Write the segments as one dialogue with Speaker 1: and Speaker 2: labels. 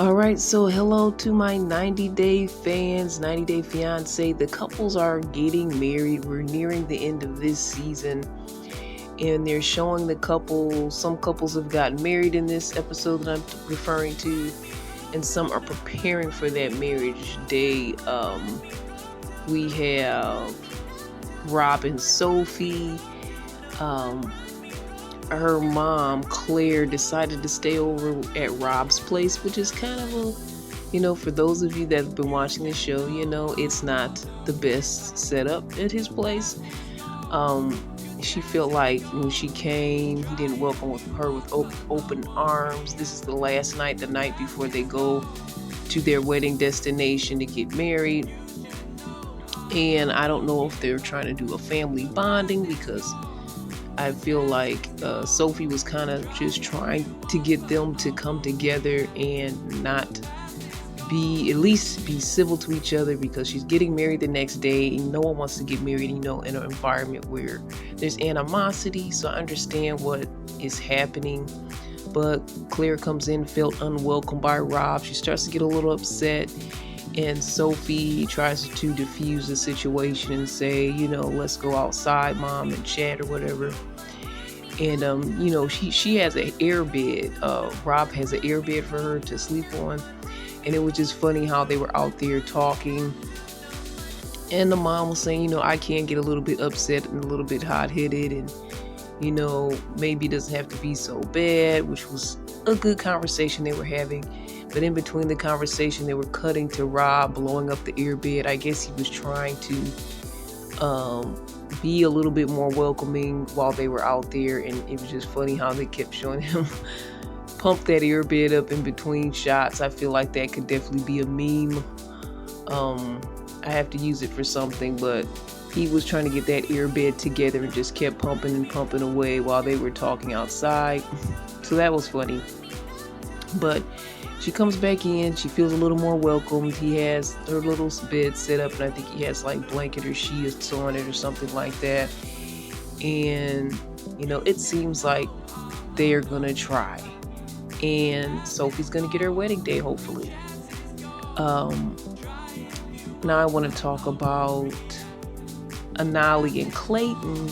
Speaker 1: All right, so hello to my 90-day fans, 90-day fiance. The couples are getting married. We're nearing the end of this season, and they're showing the couple. Some couples have gotten married in this episode that I'm referring to, and some are preparing for that marriage day. We have Rob and Sophie. Her mom, Claire, decided to stay over at Rob's place, which is kind of for those of you that have been watching the show, it's not the best setup at his place. She felt like when she came, he didn't welcome her with open arms. This is the last night, the night before they go to their wedding destination to get married. And I don't know if they're trying to do a family bonding, because I feel like Sophie was kind of just trying to get them to come together and not at least be civil to each other, because she's getting married the next day and no one wants to get married, in an environment where there's animosity. So I understand what is happening. But Claire comes in, felt unwelcome by Rob. She starts to get a little upset. And Sophie tries to diffuse the situation and say, let's go outside, Mom, and chat or whatever. And, she has an air bed. Rob has an air bed for her to sleep on. And it was just funny how they were out there talking. And the mom was saying, I can get a little bit upset and a little bit hot-headed. And, maybe it doesn't have to be so bad, which was a good conversation they were having. But in between the conversation, they were cutting to Rob blowing up the airbed. I guess he was trying to be a little bit more welcoming while they were out there. And it was just funny how they kept showing him pump that airbed up in between shots. I feel like that could definitely be a meme. I have to use it for something, but he was trying to get that airbed together and just kept pumping and pumping away while they were talking outside. So that was funny. But she comes back in, she feels a little more welcomed. He has her little bed set up, and I think he has like blanket or sheets on it or something like that. And, it seems like they're going to try. And Sophie's going to get her wedding day, hopefully. Now I want to talk about Anali and Clayton.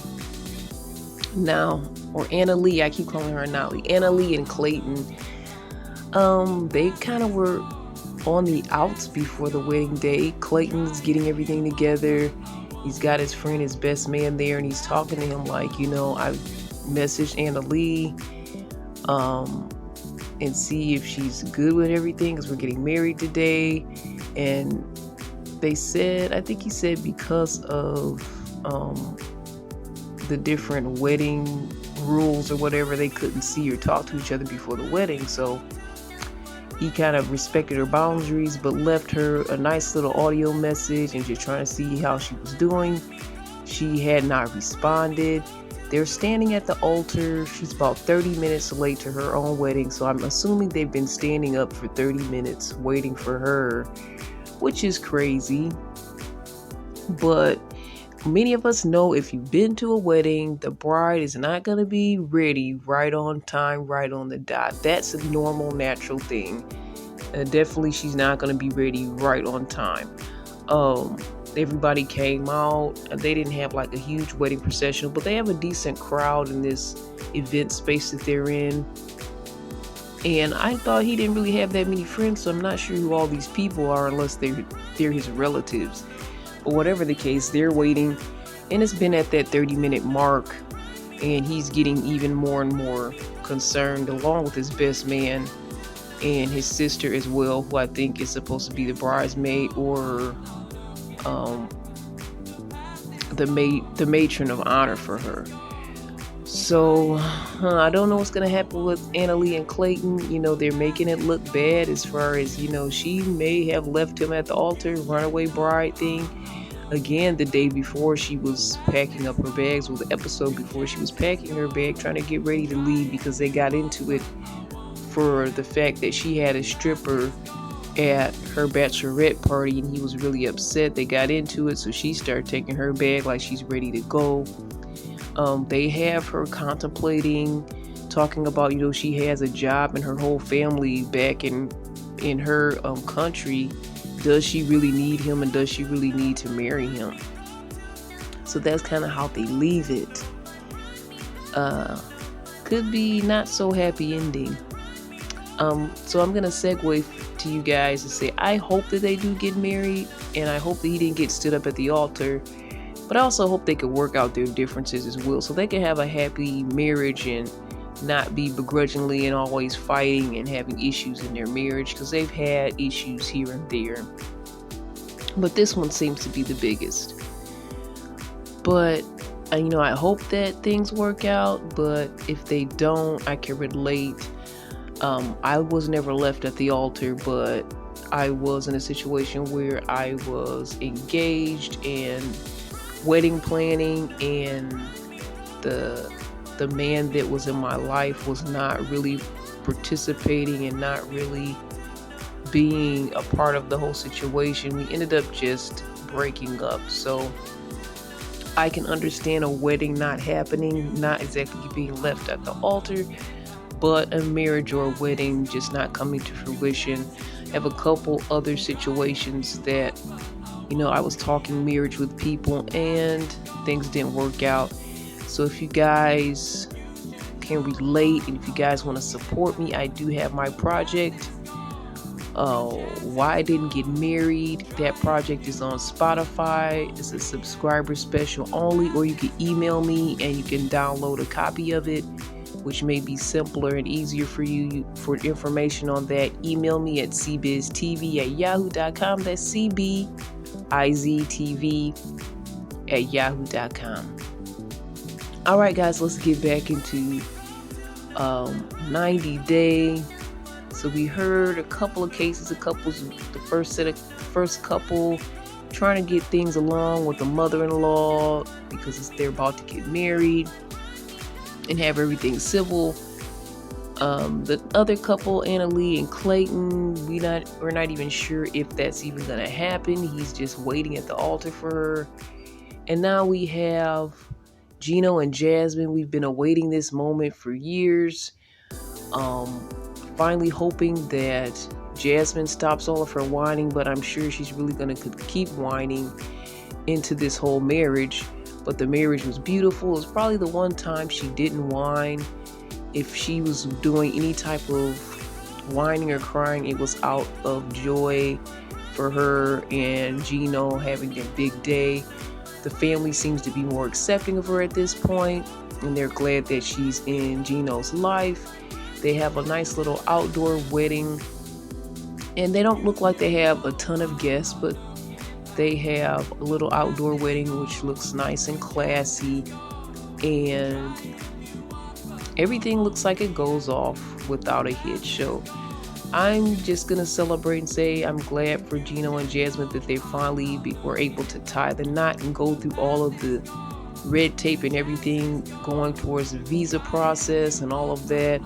Speaker 1: Or Annalie, I keep calling her Anali. Annalie and Clayton. They kind of were on the outs before the wedding day. Clayton's getting everything together. He's got his friend, his best man there, and he's talking to him like, I messaged Annalie, and see if she's good with everything, because we're getting married today. And they said, I think he said, because of the different wedding rules or whatever, they couldn't see or talk to each other before the wedding. So he kind of respected her boundaries, but left her a nice little audio message and just trying to see how she was doing. She had not responded. They're standing at the altar. She's about 30 minutes late to her own wedding, so I'm assuming they've been standing up for 30 minutes waiting for her, which is crazy. But many of us know, if you've been to a wedding, the bride is not going to be ready right on time, right on the dot. That's a normal, natural thing. Definitely, she's not going to be ready right on time. Everybody came out. They didn't have like a huge wedding procession, but they have a decent crowd in this event space that they're in. And I thought he didn't really have that many friends, so I'm not sure who all these people are unless they're his relatives. But whatever the case, they're waiting, and it's been at that 30-minute mark, and he's getting even more and more concerned, along with his best man and his sister as well, who I think is supposed to be the bridesmaid or the matron of honor for her. So I don't know what's going to happen with Annalie and Clayton. They're making it look bad as far as, she may have left him at the altar, runaway bride thing. Again, the day before she was packing up her bags, or the episode before she was packing her bag, trying to get ready to leave, because they got into it for the fact that she had a stripper at her bachelorette party, and he was really upset. They got into it, so she started taking her bag like she's ready to go. They have her contemplating, talking about, she has a job and her whole family back in in her country, does she really need him and does she really need to marry him? So that's kind of how they leave it. Could be not so happy ending. So I'm gonna segue to you guys and say I hope that they do get married, and I hope that he didn't get stood up at the altar. But I also hope they could work out their differences as well, so they can have a happy marriage and not be begrudgingly and always fighting and having issues in their marriage, because they've had issues here and there. But this one seems to be the biggest. But I hope that things work out, but if they don't, I can relate. I was never left at the altar, but I was in a situation where I was engaged and wedding planning, and the man that was in my life was not really participating and not really being a part of the whole situation. We ended up just breaking up. So I can understand a wedding not happening, not exactly being left at the altar, but a marriage or a wedding just not coming to fruition. I have a couple other situations that, I was talking marriage with people and things didn't work out. So if you guys can relate and if you guys want to support me, I do have my project, Why I Didn't Get Married. That project is on Spotify. It's a subscriber special only, or you can email me and you can download a copy of it, which may be simpler and easier for you. For information on that, email me at cbiztv@yahoo.com. That's cbiztv@yahoo.com. All right, guys, let's get back into 90 Day. So we heard a couple of cases, the first couple trying to get things along with the mother-in-law because they're about to get married and have everything civil. The other couple, Annalie and Clayton, we're not even sure if that's even gonna happen. He's just waiting at the altar for her. And now we have Gino and Jasmine. We've been awaiting this moment for years. Finally hoping that Jasmine stops all of her whining, but I'm sure she's really gonna keep whining into this whole marriage. But the marriage was beautiful. It was probably the one time she didn't whine. If she was doing any type of whining or crying, it was out of joy for her and Gino having their big day. The family seems to be more accepting of her at this point, and they're glad that she's in Gino's life. They have a nice little outdoor wedding, and they don't look like they have a ton of guests, but they have a little outdoor wedding which looks nice and classy, and everything looks like it goes off without a hitch. So I'm just gonna celebrate and say I'm glad for Gino and Jasmine that they finally were able to tie the knot and go through all of the red tape and everything going towards the visa process and all of that.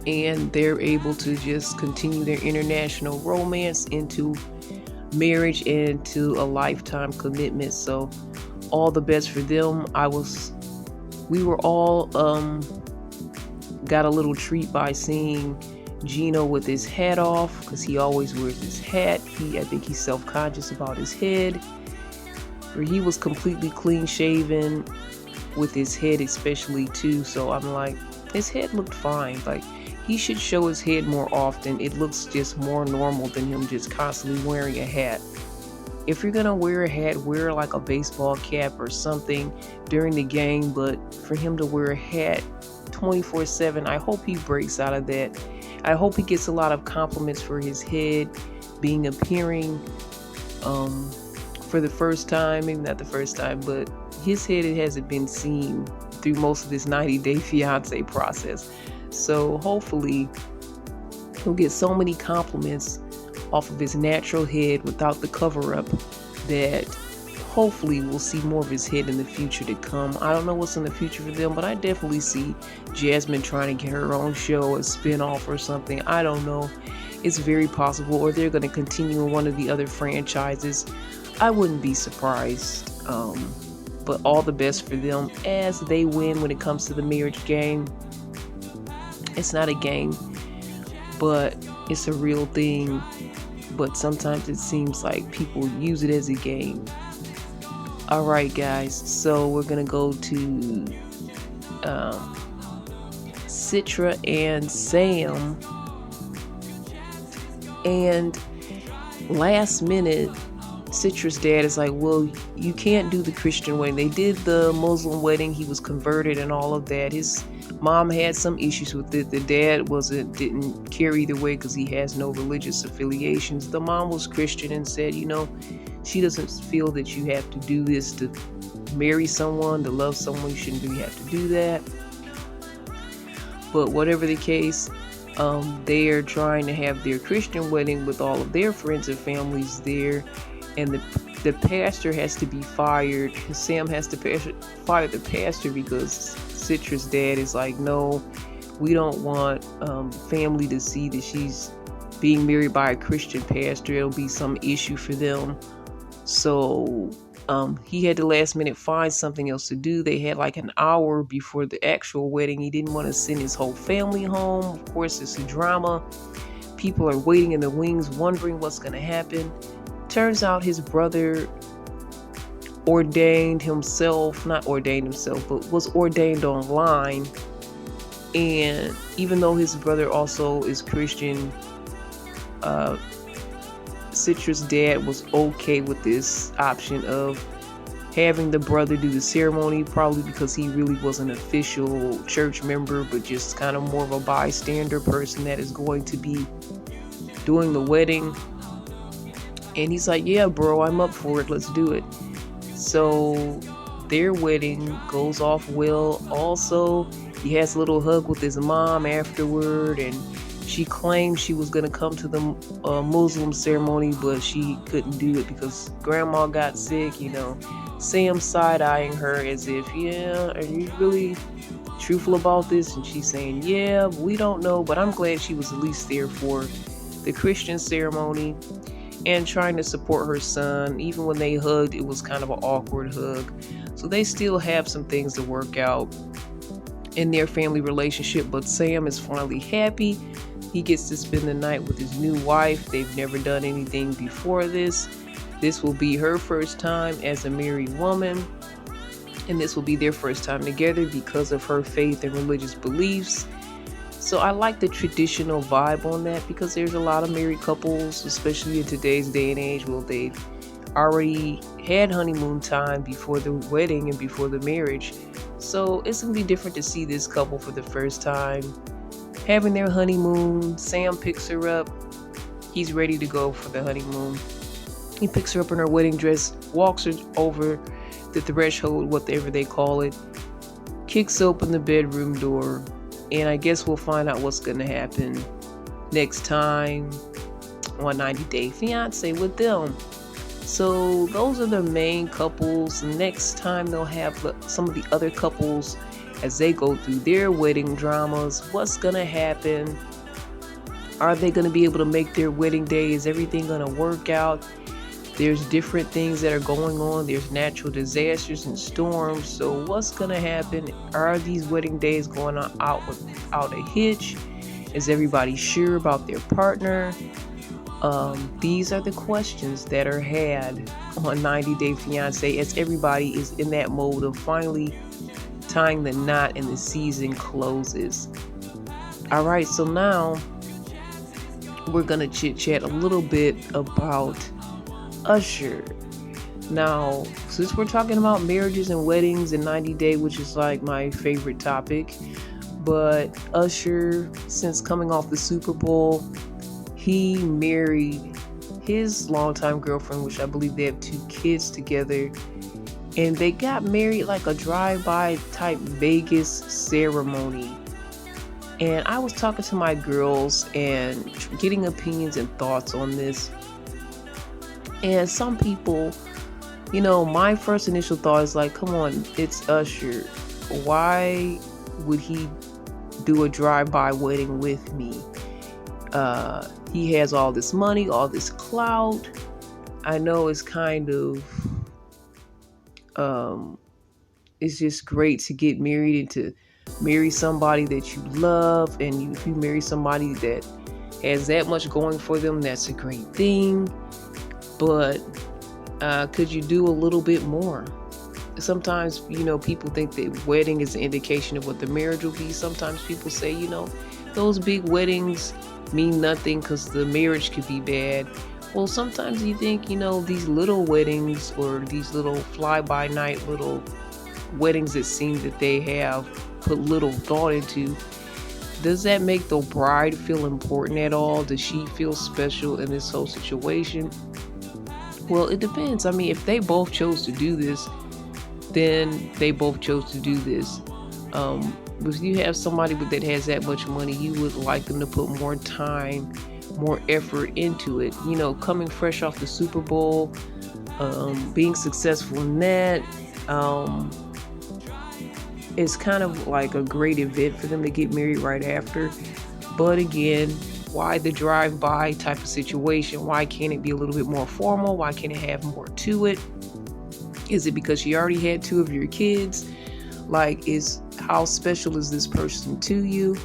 Speaker 1: And they're able to just continue their international romance into marriage and to a lifetime commitment. So all the best for them. We were all got a little treat by seeing Gino with his hat off, because he always wears his hat. I think he's self-conscious about his head. Where he was completely clean shaven with his head especially too. So I'm like, his head looked fine. Like, he should show his head more often. It looks just more normal than him just constantly wearing a hat. If you're gonna wear a hat, wear like a baseball cap or something during the game, but for him to wear a hat 24/7, I hope he breaks out of that. I hope he gets a lot of compliments for his head appearing for the first time, maybe not the first time, but his head, it hasn't been seen through most of this 90 Day Fiance process. So hopefully he'll get so many compliments off of his natural head without the cover-up that hopefully we'll see more of his head in the future to come. I don't know what's in the future for them, but I definitely see Jasmine trying to get her own show, a spin-off or something. I don't know. It's very possible, or they're going to continue in one of the other franchises. I wouldn't be surprised. But all the best for them as they win when it comes to the marriage game. It's not a game, but It's a real thing, but sometimes it seems like people use it as a game. All right, guys, so we're gonna go to um, Citra and Sam, and last minute, Citra's dad is like, well, you can't do the Christian wedding. They did the Muslim wedding. He was converted and all of that. His mom had some issues with it. The dad didn't care either way because he has no religious affiliations. The mom was Christian and said, she doesn't feel that you have to do this to marry someone, to love someone. You shouldn't really have to do that. But whatever the case, they are trying to have their Christian wedding with all of their friends and families there, and the pastor has to be fired. Sam has to fire the pastor because Citra's dad is like, no, we don't want family to see that she's being married by a Christian pastor. It'll be some issue for them. So he had to last minute find something else to do. They had like an hour before the actual wedding. He didn't want to send his whole family home. Of course, it's a drama. People are waiting in the wings, wondering what's going to happen. Turns out his brother not ordained himself, but was ordained online. And even though his brother also is Christian, Citra's dad was okay with this option of having the brother do the ceremony, probably because he really was an official church member, but just kind of more of a bystander person that is going to be doing the wedding. And he's like, yeah, bro, I'm up for it. Let's do it. So their wedding goes off well. Also, he has a little hug with his mom afterward, and she claimed she was going to come to the Muslim ceremony, but she couldn't do it because grandma got sick. Sam side-eyeing her as if, yeah, are you really truthful about this? And she's saying, yeah, we don't know, but I'm glad she was at least there for the Christian ceremony and trying to support her son. Even when they hugged, it was kind of an awkward hug. So they still have some things to work out in their family relationship, but Sam is finally happy. He gets to spend the night with his new wife. They've never done anything before this. This will be her first time as a married woman, and this will be their first time together because of her faith and religious beliefs. So I like the traditional vibe on that because there's a lot of married couples, especially in today's day and age, where they've already had honeymoon time before the wedding and before the marriage. So it's going to be different to see this couple for the first time having their honeymoon. Sam picks her up. He's ready to go for the honeymoon. He picks her up in her wedding dress, walks her over the threshold, whatever they call it, kicks open the bedroom door, and I guess we'll find out what's going to happen next time on 90 Day Fiance with them. So those are the main couples. Next time they'll have some of the other couples as they go through their wedding dramas. What's going to happen? Are they going to be able to make their wedding day? Is everything going to work out? There's different things that are going on. There's natural disasters and storms. So what's going to happen? Are these wedding days going out without a hitch? Is everybody sure about their partner? These are the questions that are had on 90 Day Fiance as everybody is in that mode of finally tying the knot and the season closes. All right, so now we're going to chit chat a little bit about Usher. Now, since we're talking about marriages and weddings and 90 Day, which is like my favorite topic, but Usher, since coming off the Super Bowl, he married his longtime girlfriend, which I believe they have 2 kids together, and they got married like a drive-by type Vegas ceremony. And I was talking to my girls and getting opinions and thoughts on this. And some people, my first initial thought is like, come on, it's Usher. Why would he do a drive-by wedding with me? He has all this money, all this clout. I know it's kind of, it's just great to get married and to marry somebody that you love. And if you marry somebody that has that much going for them, that's a great thing. But could you do a little bit more? Sometimes, people think that wedding is an indication of what the marriage will be. Sometimes people say, those big weddings mean nothing because the marriage could be bad. Well, sometimes you think, these little weddings or these little fly-by-night little weddings that seem that they have put little thought into, does that make the bride feel important at all? Does she feel special in this whole situation? Well, it depends. I mean, if they both chose to do this, then they both chose to do this. If you have somebody that has that much money, you would like them to put more time, more effort into it. Coming fresh off the Super Bowl, being successful in that, it's kind of like a great event for them to get married right after. But again, why the drive-by type of situation? Why can't it be a little bit more formal? Why can't it have more to it? Is it because you already had 2 of your kids? How special is this person to you?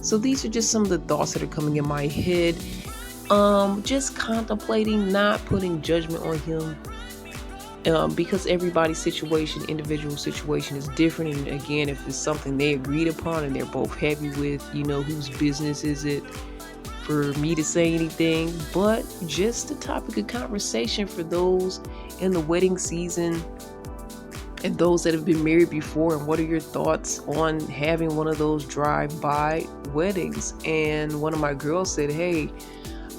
Speaker 1: So these are just some of the thoughts that are coming in my head. Just contemplating, not putting judgment on him. Because everybody's individual situation is different. And again, if it's something they agreed upon and they're both happy with, whose business is it for me to say anything? But just a topic of conversation for those in the wedding season and those that have been married before. And what are your thoughts on having one of those drive-by weddings? And one of my girls said, hey,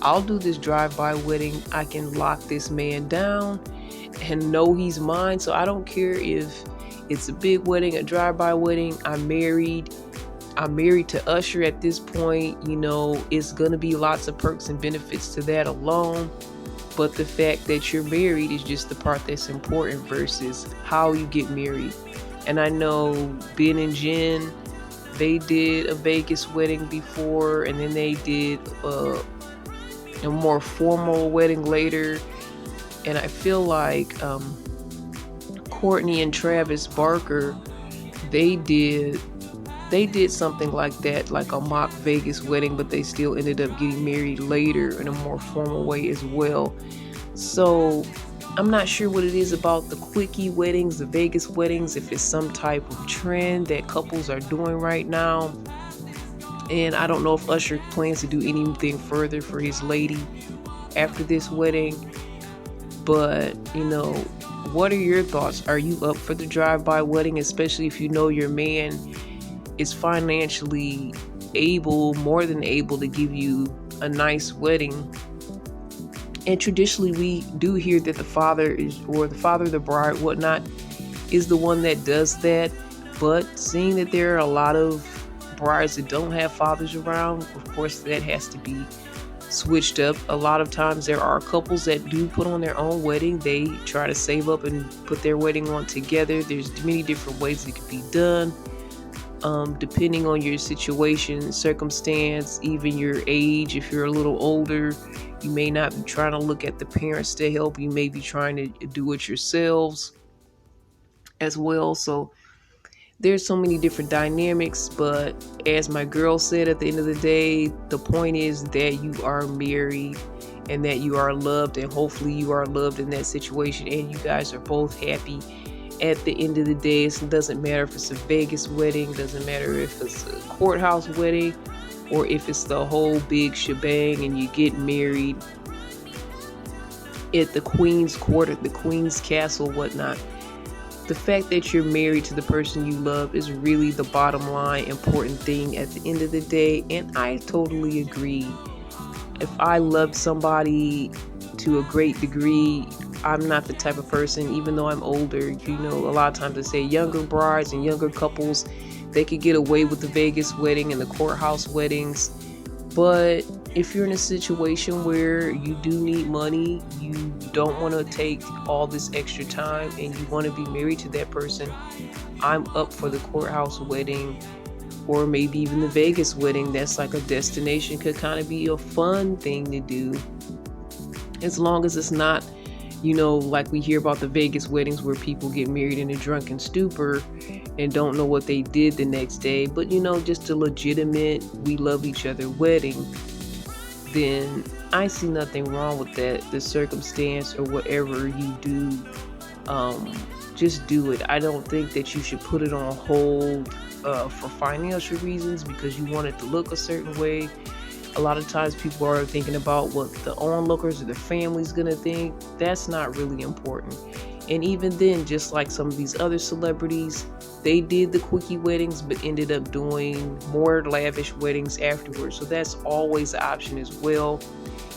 Speaker 1: I'll do this drive-by wedding. I can lock this man down and know he's mine. So I don't care if it's a big wedding, a drive-by wedding. I'm married to Usher at this point. It's gonna be lots of perks and benefits to that alone. But the fact that you're married is just the part that's important versus how you get married. And I know Ben and Jen, they did a Vegas wedding before, and then they did a more formal wedding later. And I feel like Courtney and Travis Barker, they did something like that, like a mock Vegas wedding, but they still ended up getting married later in a more formal way as well. So I'm not sure what it is about the quickie weddings, the Vegas weddings, if it's some type of trend that couples are doing right now. And I don't know if Usher plans to do anything further for his lady after this wedding. But, what are your thoughts? Are you up for the drive-by wedding, especially if you know your man is financially more than able to give you a nice wedding? And traditionally, we do hear that the father of the bride, whatnot, is the one that does that. But seeing that there are a lot of brides that don't have fathers around, of course, that has to be switched up. A lot of times there are couples that do put on their own wedding. They try to save up and put their wedding on together. There's many different ways it could be done. Depending on your situation, circumstance, even your age. If you're a little older, you may not be trying to look at the parents to help. You may be trying to do it yourselves as well. So there's so many different dynamics, but as my girl said, at the end of the day, the point is that you are married and that you are loved, and hopefully you are loved in that situation and you guys are both happy. At the end of the day, it doesn't matter if it's a Vegas wedding, doesn't matter if it's a courthouse wedding, or if it's the whole big shebang and you get married at the Queen's Court, at the Queen's Castle, whatnot. The fact that you're married to the person you love is really the bottom line important thing at the end of the day. And I totally agree. If I loved somebody to a great degree, I'm not the type of person, even though I'm older, a lot of times they say younger brides and younger couples, they could get away with the Vegas wedding and the courthouse weddings. But if you're in a situation where you do need money, you don't want to take all this extra time and you want to be married to that person, I'm up for the courthouse wedding, or maybe even the Vegas wedding. That's like a destination, could kind of be a fun thing to do, as long as it's not, like we hear about the Vegas weddings where people get married in a drunken stupor and don't know what they did the next day. But just a legitimate, we love each other wedding. then I see nothing wrong with that. The circumstance or whatever you do, um, just do it. I don't think that you should put it on hold for financial reasons because you want it to look a certain way. A lot of times people are thinking about what the onlookers or the family's gonna think. That's not really important. And even then, just like some of these other celebrities, they did the quickie weddings but ended up doing more lavish weddings afterwards. So that's always an option as well.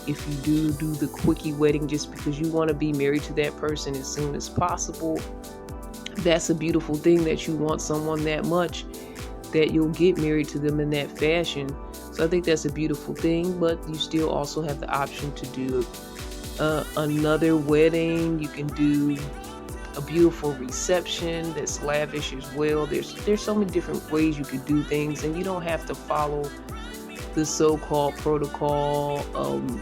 Speaker 1: If you do the quickie wedding just because you want to be married to that person as soon as possible, that's a beautiful thing that you want someone that much that you'll get married to them in that fashion. So I think that's a beautiful thing, but you still also have the option to do another wedding. You can do a beautiful reception that's lavish as well. There's so many different ways you could do things, and you don't have to follow the so-called protocol,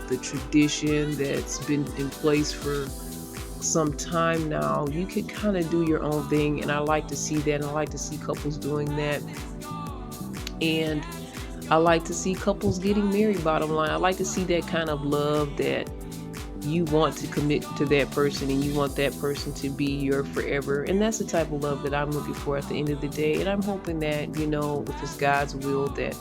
Speaker 1: the tradition that's been in place for some time now. You could kind of do your own thing, and I like to see that, and I like to see couples doing that. And I like to see couples getting married, bottom line. I like to see that kind of love that you want to commit to that person and you want that person to be your forever. And that's the type of love that I'm looking for at the end of the day. And I'm hoping that, if it's God's will, that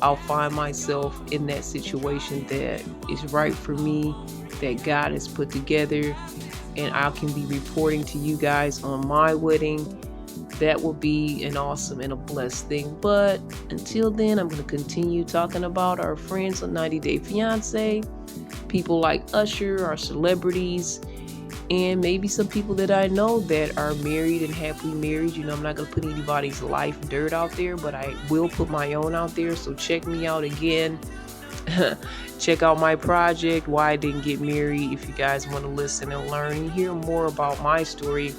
Speaker 1: I'll find myself in that situation that is right for me, that God has put together, and I can be reporting to you guys on my wedding. That will be an awesome and a blessed thing. But until then, I'm going to continue talking about our friends on 90 Day Fiance, people like Usher, our celebrities, and maybe some people that I know that are married and happily married. I'm not going to put anybody's life dirt out there, but I will put my own out there. So check me out again. Check out my project, Why I Didn't Get Married, if you guys want to listen and learn and hear more about my story.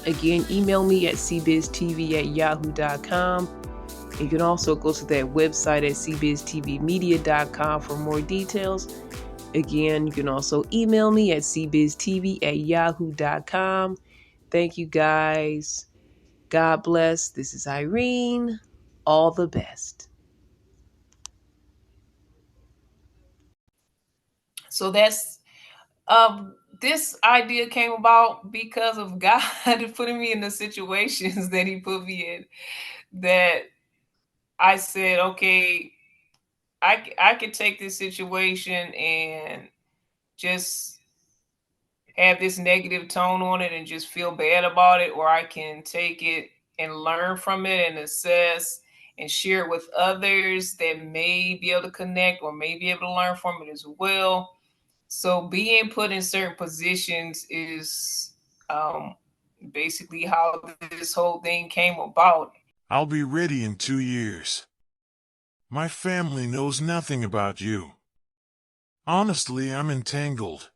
Speaker 1: Again, email me at cbiztv@yahoo.com. You can also go to that website at cbiztvmedia.com for more details. Again, you can also email me at cbiztv@yahoo.com. Thank you guys. God bless. This is Irene. All the best. So this idea came about because of God putting me in the situations that He put me in. That I said, okay, I could take this situation and just have this negative tone on it and just feel bad about it, or I can take it and learn from it and assess and share it with others that may be able to connect or may be able to learn from it as well. So being put in certain positions is basically how this whole thing came about.
Speaker 2: I'll be ready in 2 years. My family knows nothing about you. Honestly, I'm entangled.